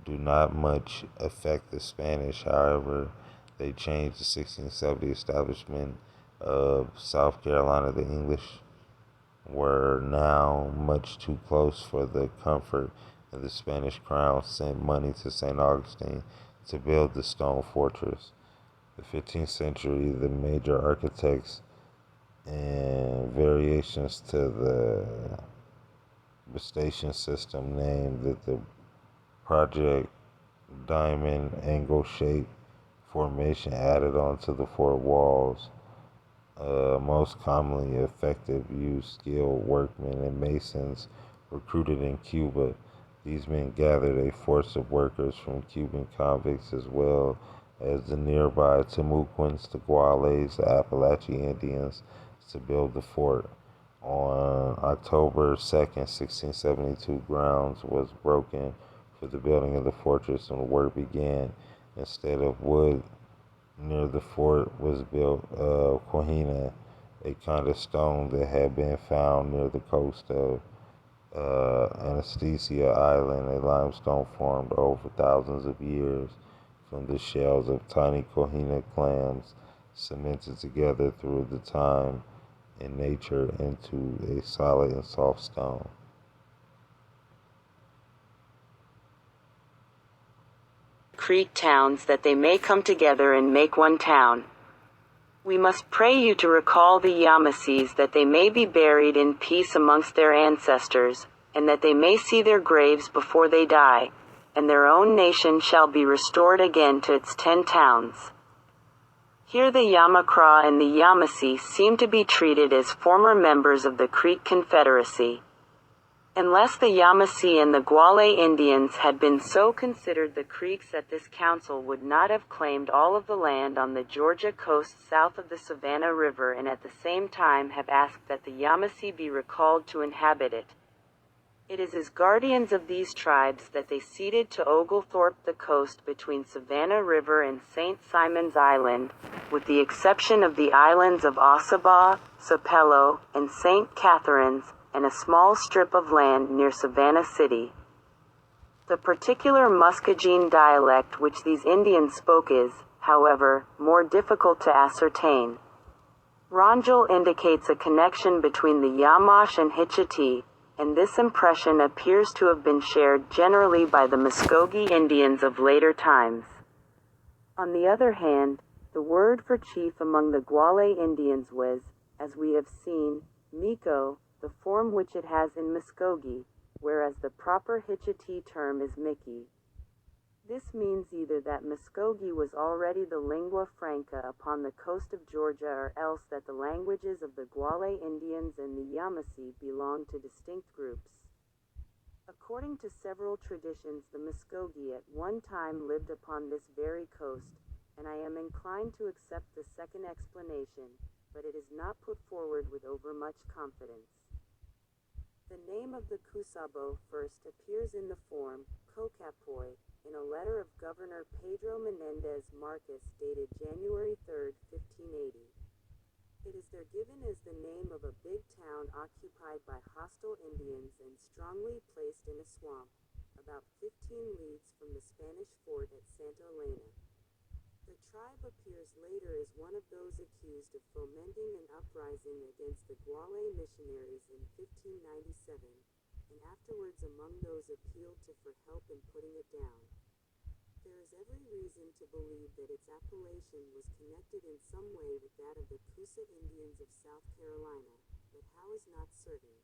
S1: do not much affect the Spanish. However, they changed the 1670 establishment of South Carolina. The English were now much too close for the comfort and the Spanish crown sent money to St. Augustine to build the stone fortress. The 15th century, the major architects and variations to the station system named that the project diamond angle-shaped formation added onto the fort walls. Most commonly effective used skilled workmen and masons recruited in Cuba. These men gathered a force of workers from Cuban convicts as well as the nearby Timuquians, the Guales, the Appalachian Indians to build the fort. On October 2nd, 1672, grounds was broken for the building of the fortress and work began. Instead of wood, near the fort was built quahina, a kind of stone that had been found near the coast of Anesthesia Island, a limestone formed over thousands of years from the shells of tiny quahina clams cemented together through the time in nature into a solid and soft stone.
S2: Creek towns that they may come together and make one town. We must pray you to recall the yamassees that they may be buried in peace amongst their ancestors, and that they may see their graves before they die, and their own nation shall be restored again to its 10 towns. Here the Yamakra and the Yamassee seem to be treated as former members of the Creek Confederacy. Unless the Yamassee and the Guale Indians had been so considered, the Creeks at this council would not have claimed all of the land on the Georgia coast south of the Savannah River and at the same time have asked that the Yamassee be recalled to inhabit it. It is as guardians of these tribes that they ceded to Oglethorpe the coast between Savannah River and St. Simon's Island, with the exception of the islands of Ossabaw, Sapelo, and St. Catharines, and a small strip of land near Savannah City. The particular Muscogene dialect which these Indians spoke is, however, more difficult to ascertain. Rangel indicates a connection between the Yamash and Hitchiti, and this impression appears to have been shared generally by the Muskogee Indians of later times. On the other hand, the word for chief among the Guale Indians was, as we have seen, Miko, the form which it has in Muskogee, whereas the proper Hitchiti term is Mickey. This means either that Muskogee was already the lingua franca upon the coast of Georgia, or else that the languages of the Guale Indians and the Yamassee belonged to distinct groups. According to several traditions, the Muskogee at one time lived upon this very coast, and I am inclined to accept the second explanation, but it is not put forward with overmuch confidence. The name of the Cusabo first appears in the form, Cocapoi, in a letter of Governor Pedro Menendez Marcos dated January 3, 1580. It is there given as the name of a big town occupied by hostile Indians and strongly placed in a swamp, about 15 leagues from the Spanish fort at Santa Elena. The tribe appears later as one of those accused of fomenting an uprising against the Guale missionaries in 1597, and afterwards among those appealed to for help in putting it down. There is every reason to believe that its appellation was connected in some way with that of the Coosa Indians of South Carolina, but how is not certain.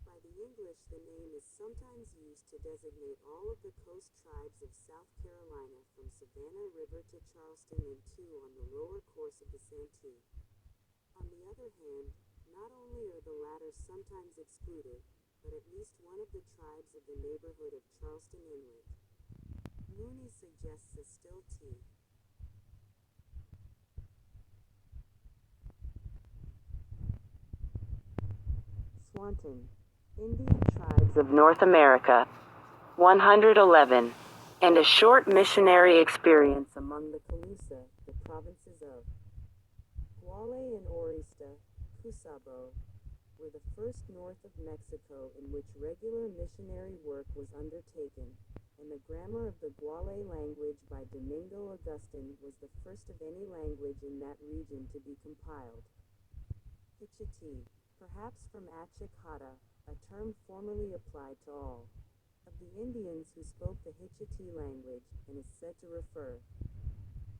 S2: By the English, the name is sometimes used to designate all of the coast tribes of South Carolina from Savannah River to Charleston and two on the lower course of the Santee. On the other hand, not only are the latter sometimes excluded, but at least one of the tribes of the neighborhood of Charleston Inlet. Mooney suggests a still T. Swanton, Indian Tribes of North America, 111, and a short missionary experience among the Calusa, the provinces of Guale and Orista, Cusabo, were the first north of Mexico in which regular missionary work was undertaken, and the grammar of the Guale language by Domingo Augustin was the first of any language in that region to be compiled. Hitchiti, perhaps from Achikata, a term formerly applied to all. of the Indians who spoke the Hichiti language and is said to refer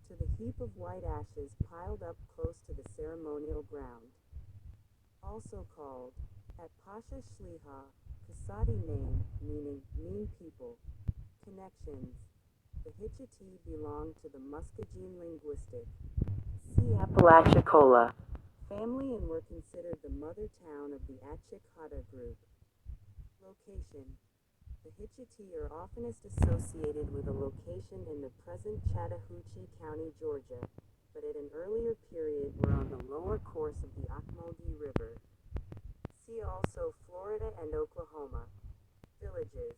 S2: to the heap of white ashes piled up close to the ceremonial ground. Also called, at Pasha Shliha, Kasadi name, meaning mean people. Connections. The Hichiti belonged to the Muscogene linguistic, see Apalachicola family and were considered the mother town of the Achikota group. Location. The Hichiti are oftenest associated with a location in the present Chattahoochee County, Georgia, but at an earlier period were on the lower course of the Ocmulgee River. See also Florida and Oklahoma. Villages.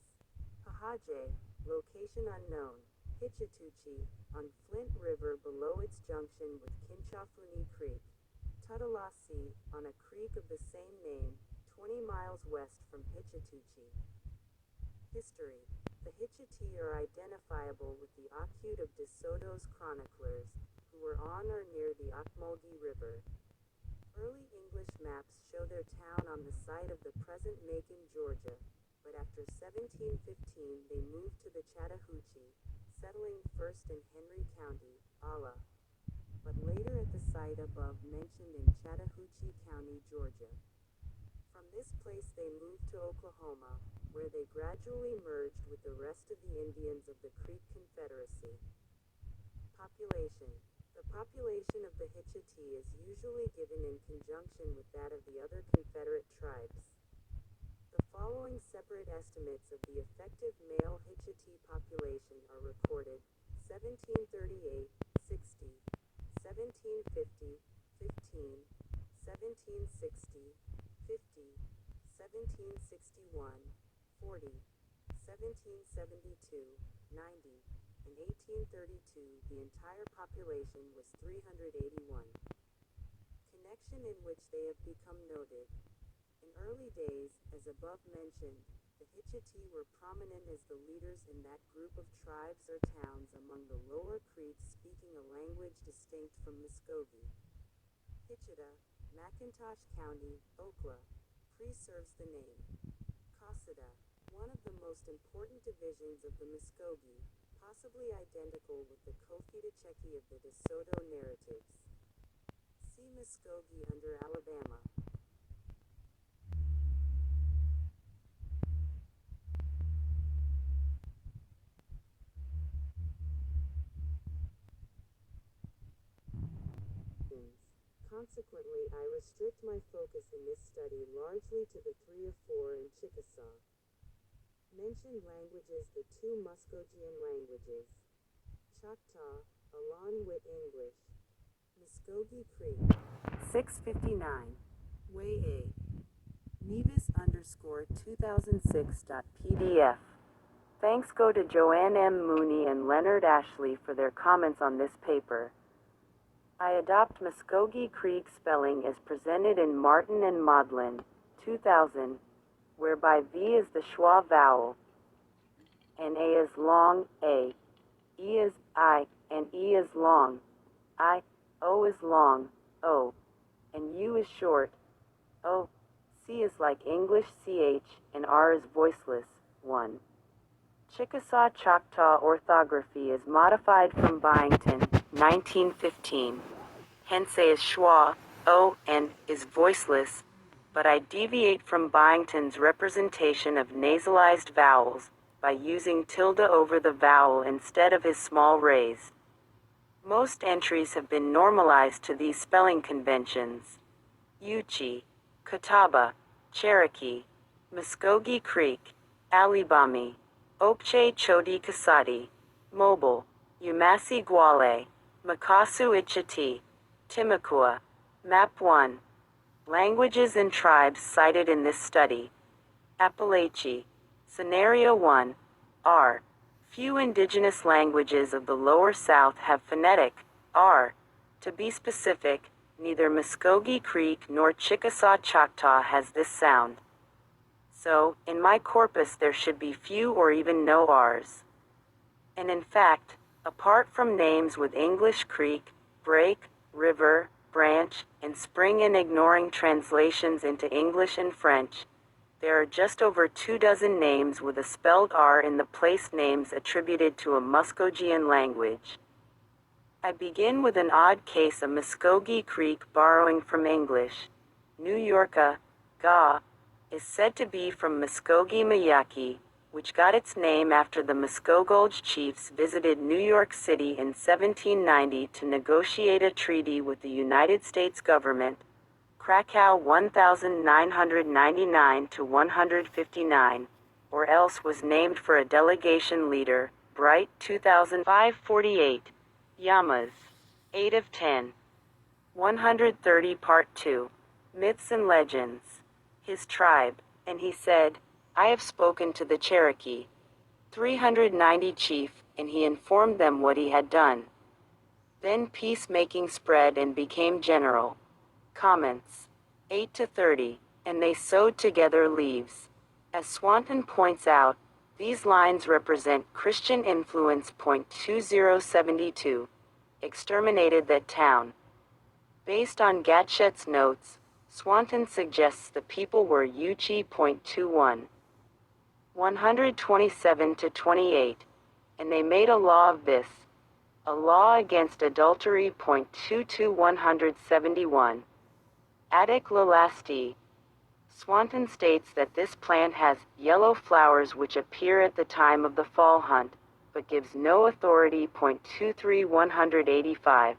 S2: Pahaje, location unknown. Hichituchi, on Flint River below its junction with Kinchafuni Creek. Tuttalasi, on a creek of the same name, 20 miles west from Hichituchi. History. The Hichiti are identifiable with the Akute of De Soto's chroniclers, who were on or near the Ocmulgee River. Early English maps show their town on the site of the present Macon, Georgia, but after 1715 they moved to the Chattahoochee, settling first in Henry County, Allah, but later at the site above mentioned in Chattahoochee County, Georgia. From this place they moved to Oklahoma, where they gradually merged with the rest of the Indians of the Creek Confederacy. Population. The population of the Hichiti is usually given in conjunction with that of the other Confederate tribes. The following separate estimates of the effective male Hichiti population are recorded: 1738, 60, 1750, 15, 1760, 50, 1761, 40, 1772, 90, in 1832 the entire population was 381. Connection in which they have become noted. In early days, as above mentioned, the Hichiti were prominent as the leaders in that group of tribes or towns among the lower Creeks speaking a language distinct from Muskogee. Hichita, McIntosh County, Oklahoma, preserves the name. Casada, one of the most important divisions of the Muskogee, possibly identical with the cofiquetichi of the De Soto narratives. See Muskogee under Alabama. Consequently, I restrict my focus in this study largely to the 3 or 4 in Chickasaw. Mentioned languages: the 2 Muskogean languages, Choctaw, along with English. Muskogee Creek. 659. Way A. Nevis_2006.pdf. Thanks go to Joanne M. Mooney and Leonard Ashley for their comments on this paper. I adopt Muskogee Creek spelling as presented in Martin and Maudlin, 2000, whereby V is the schwa vowel, and A is long, A, E is I, and E is long, I, O is long, O, and U is short, O, C is like English CH, and R is voiceless, 1. Chickasaw Choctaw orthography is modified from Byington, 1915. Hence A is schwa, O, and is voiceless, but I deviate from Byington's representation of nasalized vowels by using tilde over the vowel instead of his small raise. Most entries have been normalized to these spelling conventions. Yuchi, Catawba, Cherokee, Muskogee Creek, Alibami, Ogeechee Chodi Kasadi, Mobile, Yamassee Guale, Makasu Ichiti, Timuquia. Map 1. Languages and tribes cited in this study. Appalachia. Scenario 1. R. Few indigenous languages of the Lower South have phonetic R. To be specific, neither Muskogee Creek nor Chickasaw Choctaw has this sound. So, in my corpus there should be few or even no R's. And in fact, apart from names with English creek, break, river, branch, and spring and ignoring translations into English and French, there are just over 24 names with a spelled R in the place names attributed to a Muskogean language. I begin with an odd case of Muskogee Creek borrowing from English. New Yorka, Ga, is said to be from Muskogee Mayaki, which got its name after the Muskogulge chiefs visited New York City in 1790 to negotiate a treaty with the United States government. Krakow 1999 to 159, or else was named for a delegation leader, Bright 2005-48. Yamas. 8 of 10. 130 Part 2. Myths and Legends. His tribe, and he said, I have spoken to the Cherokee. 390 chief, and he informed them what he had done. Then peacemaking spread and became general. Comments. 8 to 30, and they sewed together leaves. As Swanton points out, these lines represent Christian influence. 2072. Exterminated that town. Based on Gatchet's notes, Swanton suggests the people were Ogeechee. 21. 127 to 28, and they made a law of this. A law against adultery. 22 171. Attic Lalasti. Swanton states that this plant has yellow flowers which appear at the time of the fall hunt, but gives no authority. 23 185.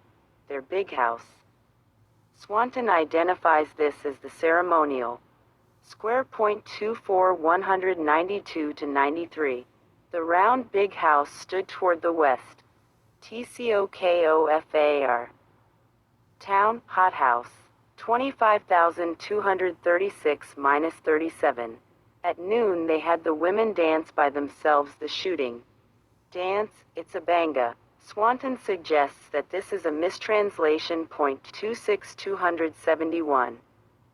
S2: Their big house. Swanton identifies this as the ceremonial. Square. 24 192 to 93. The round big house stood toward the west. TCOKOFAR. Town, hothouse. 25,236-37. At noon they had the women dance by themselves the shooting dance. It's a banga. Swanton suggests that this is a mistranslation. 26 271.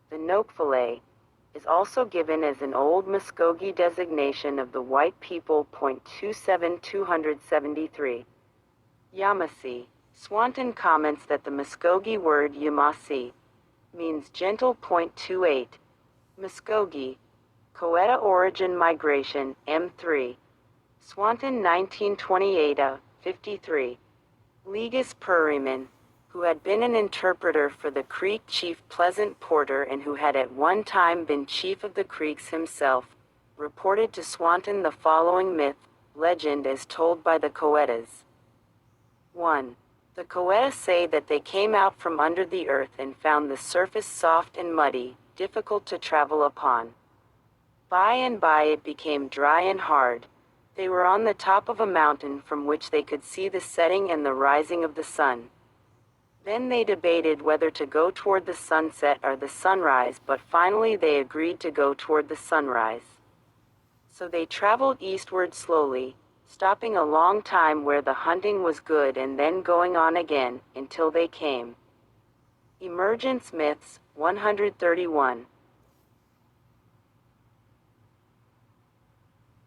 S2: The Nokfale is also given as an old Muskogee designation of the white people. 27 273. Yamassee. Swanton comments that the Muskogee word yamassee means gentle. 28. Muskogee. Coeta origin migration, M3. Swanton 1928 53. Legis Perryman, who had been an interpreter for the Creek chief Pleasant Porter and who had at one time been chief of the Creeks himself, reported to Swanton the following myth, legend as told by the Coetas. 1. The Coetas say that they came out from under the earth and found the surface soft and muddy, difficult to travel upon. By and by it became dry and hard. They were on the top of a mountain from which they could see the setting and the rising of the sun. Then they debated whether to go toward the sunset or the sunrise, but finally they agreed to go toward the sunrise. So they traveled eastward slowly, stopping a long time where the hunting was good and then going on again, until they came. Emergence Myths, 131.